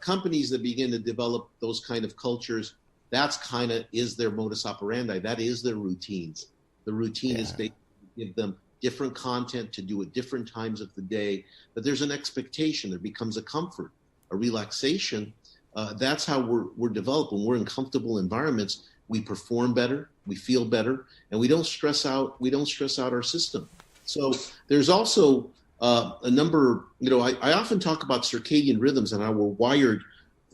companies that begin to develop those kind of cultures, that's kind of is their modus operandi. That is their routines. The routine is basically give them different content to do at different times of the day, but there's an expectation. There becomes a comfort, a relaxation. That's how we're developed. When we're in comfortable environments, we perform better, we feel better, and we don't stress out our system. So there's also a number, I often talk about circadian rhythms and how we're wired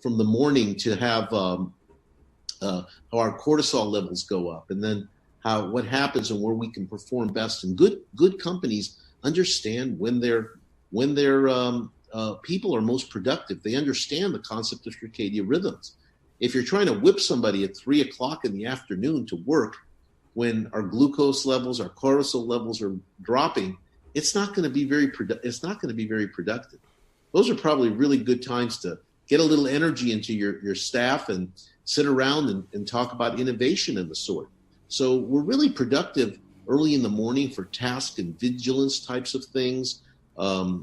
from the morning to have how our cortisol levels go up, and then what happens and where we can perform best. And good companies understand when their people are most productive. They understand the concept of circadian rhythms. If you're trying to whip somebody at 3:00 in the afternoon to work, when our glucose levels, our cortisol levels are dropping, it's not going to be very productive. Those are probably really good times to get a little energy into your staff and sit around and talk about innovation and the sort. So we're really productive early in the morning for task and vigilance types of things. A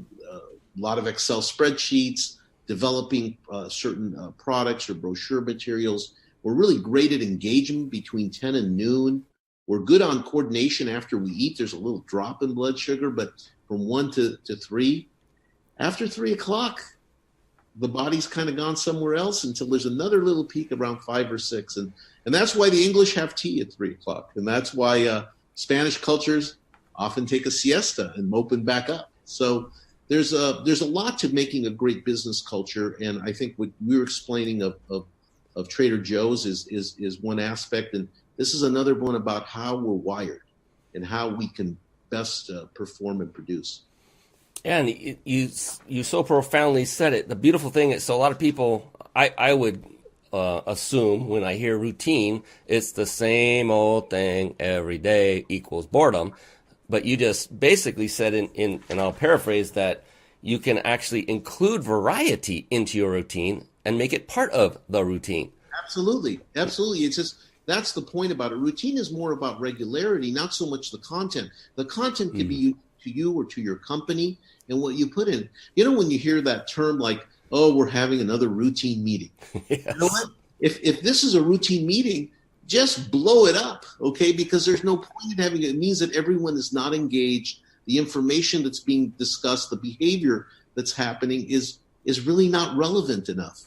lot of Excel spreadsheets, developing certain products or brochure materials. We're really great at engagement between 10 and noon. We're good on coordination after we eat. There's a little drop in blood sugar, but from 1 to 3, after 3:00, the body's kind of gone somewhere else until there's another little peak around 5 or 6. And that's why the English have tea at 3:00. And that's why Spanish cultures often take a siesta and open back up. So there's a lot to making a great business culture. And I think what we were explaining of Trader Joe's is one aspect. And this is another one about how we're wired and how we can best perform and produce. And you so profoundly said it. The beautiful thing is, so a lot of people, I would assume when I hear routine, it's the same old thing every day equals boredom. But you just basically said and I'll paraphrase that you can actually include variety into your routine and make it part of the routine. Absolutely. It's just, that's the point about it. Routine is more about regularity, not so much the content. The content could be unique to you or to your company and what you put in. When you hear that term like, oh, we're having another routine meeting. Yes. You know what? If this is a routine meeting, just blow it up, okay? Because there's no point in having it. It means that everyone is not engaged. The information that's being discussed, the behavior that's happening is really not relevant enough.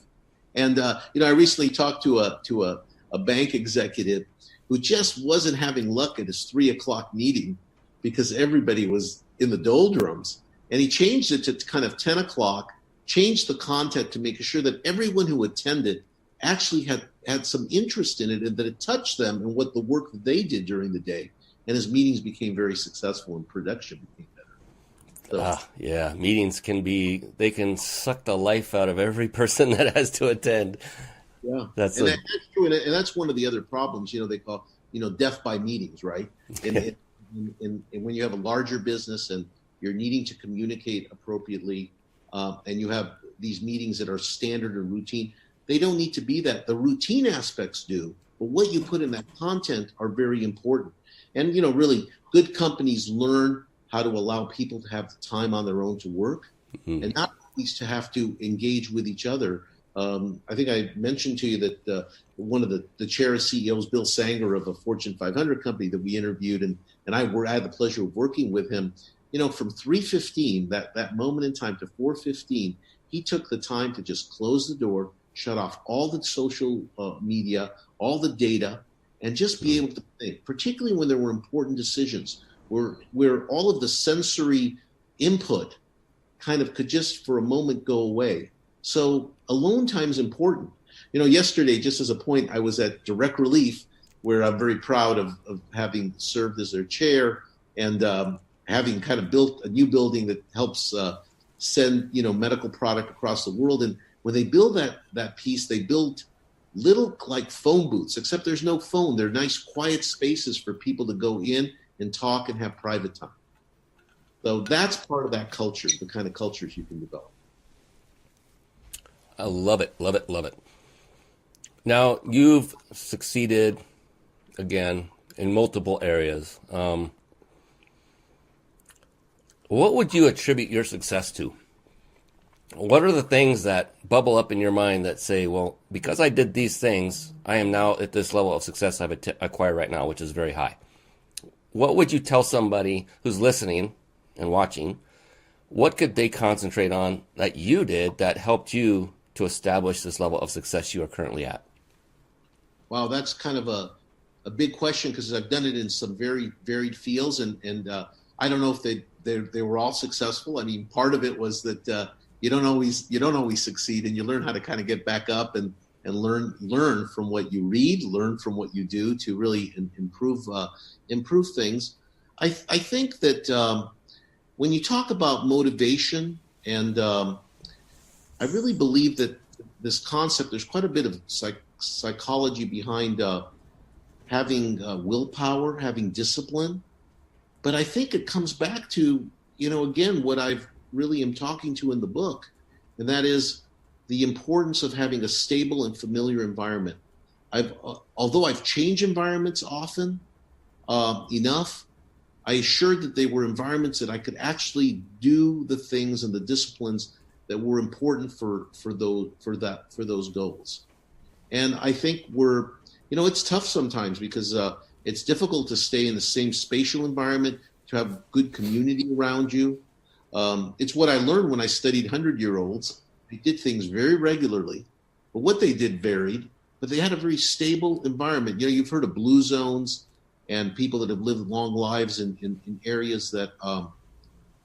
And I recently talked to a bank executive who just wasn't having luck at his 3:00 meeting because everybody was in the doldrums. And he changed it to kind of 10:00, changed the content to make sure that everyone who attended actually had some interest in it and that it touched them and what the work that they did during the day. And his meetings became very successful and production became better. So, yeah, meetings they can suck the life out of every person that has to attend. Yeah, that's true. And that's one of the other problems, they call, death by meetings, right? And when you have a larger business and you're needing to communicate appropriately and you have these meetings that are standard or routine, they don't need to be that. The routine aspects do, but what you put in that content are very important. And, really good companies learn how to allow people to have the time on their own to work and not always to have to engage with each other. I think I mentioned to you that one of the chair of CEOs, Bill Sanger of a Fortune 500 company that we interviewed, and I had the pleasure of working with him, from 3:15, that moment in time, to 4:15, he took the time to just close the door, shut off all the social media, all the data, and just be able to think, particularly when there were important decisions where all of the sensory input kind of could just for a moment go away. So alone time is important. Yesterday, just as a point, I was at Direct Relief, where I'm very proud of having served as their chair and having kind of built a new building that helps send, medical product across the world. And when they build that piece, they build little like phone booths, except there's no phone. They're nice, quiet spaces for people to go in and talk and have private time. So that's part of that culture, the kind of cultures you can develop. I love it, love it, love it. Now, you've succeeded, again, in multiple areas. What would you attribute your success to? What are the things that bubble up in your mind that say, well, because I did these things, I am now at this level of success I've acquired right now, which is very high. What would you tell somebody who's listening and watching? What could they concentrate on that you did that helped you to establish this level of success you are currently at? Wow, that's kind of a big question because I've done it in some very varied fields, and I don't know if they were all successful. I mean, part of it was that you don't always succeed, and you learn how to kind of get back up and learn from what you read, learn from what you do to really improve things. I think that when you talk about motivation, and I really believe that this concept, there's quite a bit of psychology behind having willpower, having discipline. But I think it comes back to, again, what I've really am talking to in the book, and that is the importance of having a stable and familiar environment. Although I've changed environments often enough, I assured that they were environments that I could actually do the things and the disciplines that were important for those goals. And I think it's tough sometimes because it's difficult to stay in the same spatial environment, to have good community around you. It's what I learned when I studied 100-year-olds. They did things very regularly, but what they did varied, but they had a very stable environment. You've heard of blue zones and people that have lived long lives in areas that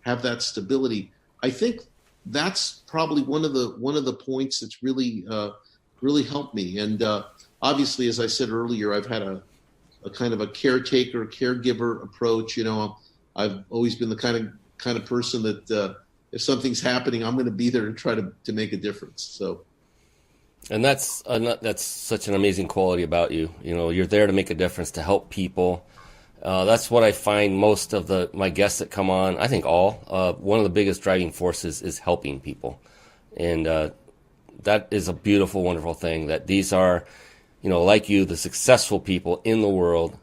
have that stability. I think that's probably one of the points that's really helped me. And obviously, as I said earlier, I've had a kind of a caretaker, caregiver approach. I've always been the kind of person that if something's happening, I'm going to be there to try to make a difference. So, And that's such an amazing quality about you. You know, you're there to make a difference, to help people. That's what I find most of my guests that come on. I think one of the biggest driving forces is helping people, and that is a beautiful, wonderful thing. That these are, you know, like you, the successful people in the world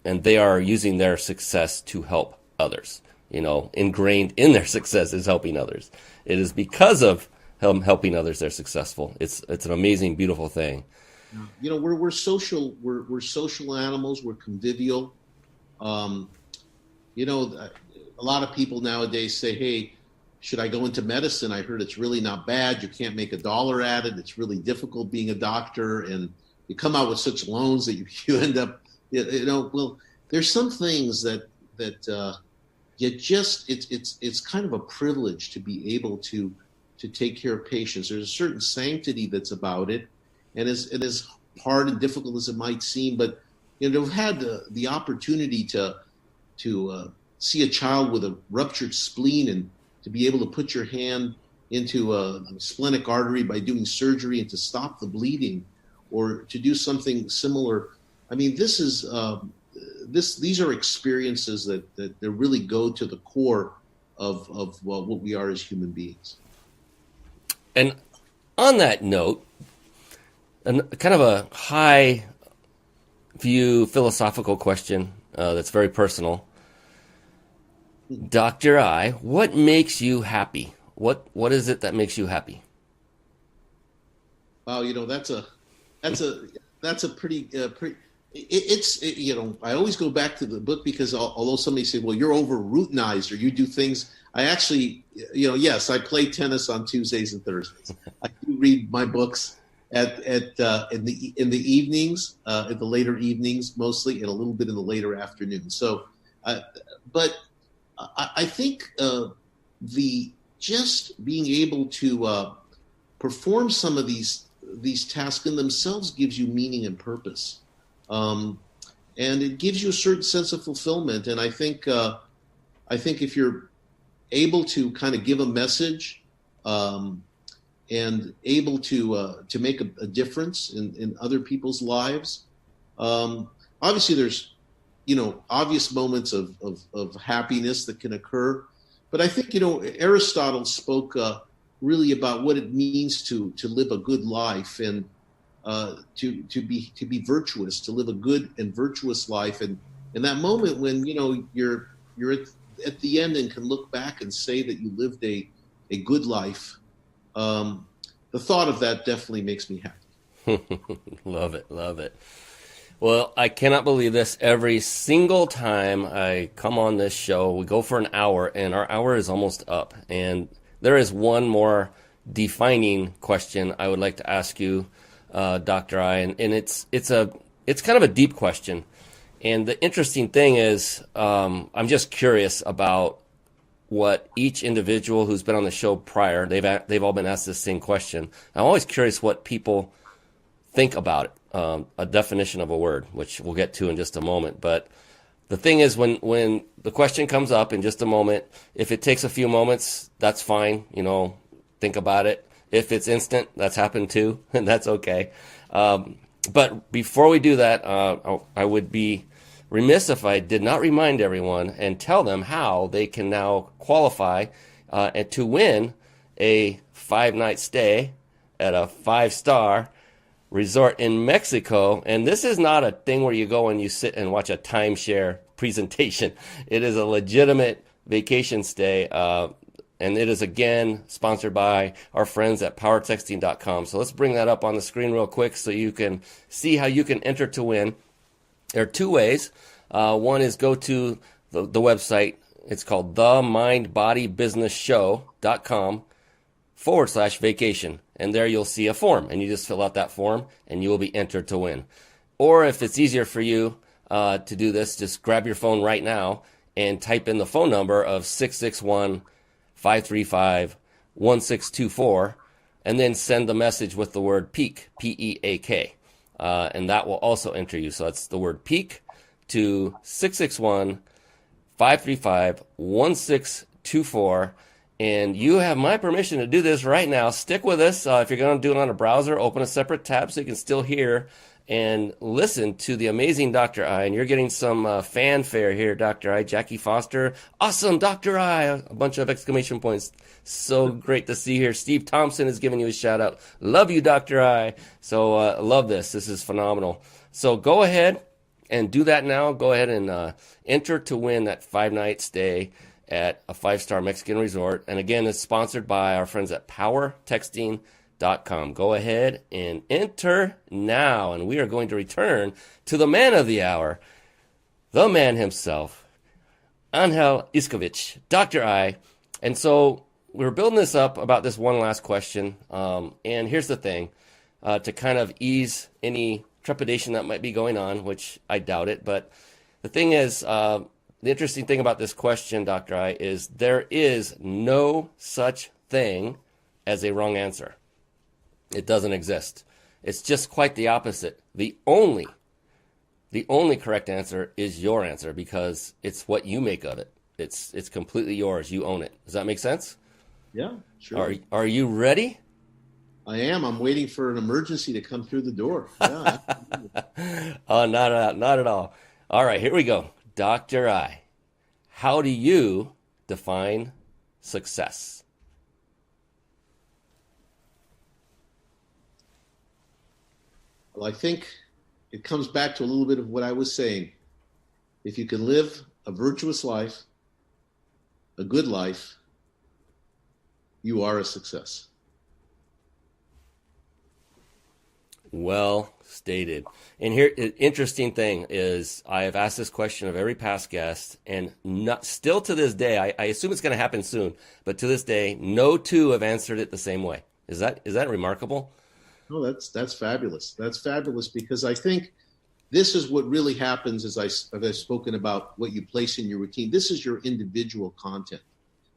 and they are using their success to help others. You know, ingrained in their success is helping others. It is because of helping others they're successful. It's an amazing, beautiful thing. You know, we're social. We're social animals. We're convivial. You know, a lot of people nowadays say, "Hey, should I go into medicine? I heard it's really not bad. You can't make $1 at it. It's really difficult being a doctor, and you come out with such loans that you end up, you know." Well, there's some things that it's kind of a privilege to be able to take care of patients. There's a certain sanctity that's about it, and as hard and difficult as it might seem, but you know, to have had the opportunity to see a child with a ruptured spleen and to be able to put your hand into a splenic artery by doing surgery and to stop the bleeding, or to do something similar. I mean, this is these are experiences that really go to the core of what we are as human beings. And on that note, kind of a high view philosophical question that's very personal. Dr. I, what makes you happy? What is it that makes you happy? Wow, you know, that's a pretty you know, I always go back to the book because although somebody said, well, you're over routinized or you do things, I actually, you know, yes, I play tennis on Tuesdays and Thursdays. I do read my books in the evenings, in the later evenings mostly, and a little bit in the later afternoon. So, but I think the just being able to perform some of these tasks in themselves gives you meaning and purpose, and it gives you a certain sense of fulfillment. And I think if you're able to kind of give a message, and able to make a difference in other people's lives, obviously there's, you know, obvious moments of happiness that can occur, but I think, you know, Aristotle spoke really about what it means to live a good life, and to be virtuous, to live a good and virtuous life, and in that moment when, you know, you're at the end and can look back and say that you lived a good life, the thought of that definitely makes me happy. Love it. Well, I cannot believe this. Every single time I come on this show, we go for an hour, and our hour is almost up. And there is one more defining question I would like to ask you, Dr. I, and it's kind of a deep question. And the interesting thing is, I'm just curious about what each individual who's been on the show prior, they've all been asked this same question. I'm always curious what people think about it. A definition of a word, which we'll get to in just a moment. But the thing is, when the question comes up in just a moment, if it takes a few moments, that's fine. You know, think about it. If it's instant, that's happened too, and that's okay. But before we do that, I would be remiss if I did not remind everyone and tell them how they can now qualify to win a 5-night stay at a 5-star resort in Mexico. And this is not a thing where you go and you sit and watch a timeshare presentation. It is a legitimate vacation stay. And it is, again, sponsored by our friends at powertexting.com. So let's bring that up on the screen real quick so you can see how you can enter to win. There are two ways. One is go to the website. It's called themindbodybusinessshow.com/vacation. And there you'll see a form, and you just fill out that form, and you will be entered to win. Or if it's easier for you to do this, just grab your phone right now and type in the phone number of 661-535-1624, and then send the message with the word PEAK, P-E-A-K. And that will also enter you. So that's the word PEAK to 661-535-1624. And you have my permission to do this right now. Stick with us. If you're going to do it on a browser, open a separate tab so you can still hear and listen to the amazing Dr. I. And you're getting some fanfare here, Dr. I. Jackie Foster. Awesome, Dr. I. A bunch of exclamation points. So great to see here. Steve Thompson is giving you a shout out. Love you, Dr. I. So love this. This is phenomenal. So go ahead and do that now. Go ahead and enter to win that 5-night stay at a 5-star Mexican resort. And again, it's sponsored by our friends at powertexting.com. Go ahead and enter now. And we are going to return to the man of the hour, the man himself, Angel Iscovich, Dr. I. And so we're building this up about this one last question. And here's the thing, to kind of ease any trepidation that might be going on, which I doubt it. But the thing is, the interesting thing about this question, Dr. I, is there is no such thing as a wrong answer. It doesn't exist. It's just quite the opposite. The only correct answer is your answer, because it's what you make of it. It's completely yours. You own it. Does that make sense? Yeah, sure. Are you ready? I am. I'm waiting for an emergency to come through the door. Yeah. Oh, not at all. All right, here we go. Dr. I, how do you define success? Well, I think it comes back to a little bit of what I was saying. If you can live a virtuous life, a good life, you are a success. Well stated. And here, the interesting thing is, I have asked this question of every past guest, and still to this day, I assume it's going to happen soon, but to this day, no two have answered it the same way. Is that remarkable? No, that's fabulous. That's fabulous, because I think this is what really happens, as I've spoken about what you place in your routine. This is your individual content.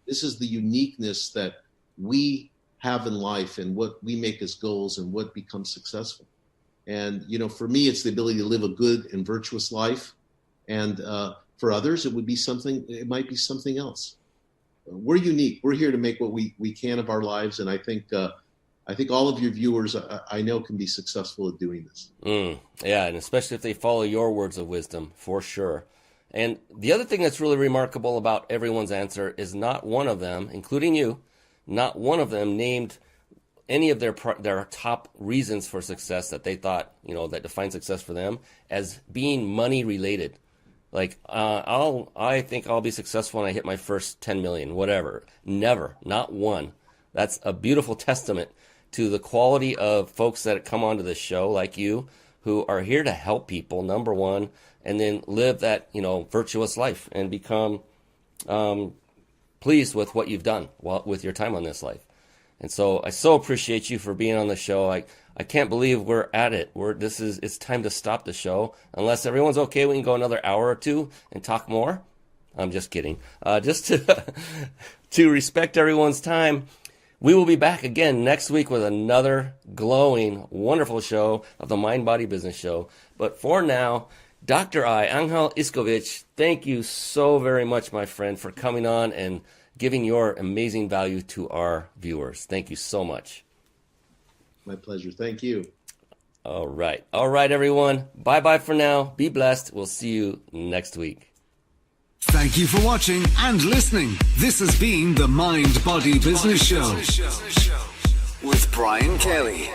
This is the uniqueness that we have in life and what we make as goals and what becomes successful. And, for me, it's the ability to live a good and virtuous life. And for others, it might be something else. We're unique. We're here to make what we can of our lives. And I think all of your viewers, I know, can be successful at doing this. Yeah, and especially if they follow your words of wisdom, for sure. And the other thing that's really remarkable about everyone's answer is not one of them, including you, not one of them named any of their top reasons for success that they thought, that define success for them as being money related. Like, I think I'll be successful when I hit my first 10 million, whatever. Never, not one. That's a beautiful testament to the quality of folks that come onto this show, like you, who are here to help people, number one, and then live that, virtuous life and become pleased with what you've done with your time on this life. And so I so appreciate you for being on the show. I can't believe we're at it. It's time to stop the show. Unless everyone's okay, we can go another hour or two and talk more. I'm just kidding. Just to respect everyone's time, we will be back again next week with another glowing, wonderful show of the Mind Body Business Show. But for now, Dr. I, Angel Iscovich, thank you so very much, my friend, for coming on and giving your amazing value to our viewers. Thank you so much. My pleasure. Thank you. All right, everyone. Bye-bye for now. Be blessed. We'll see you next week. Thank you for watching and listening. This has been the Mind Body Business Show with Brian Kelly.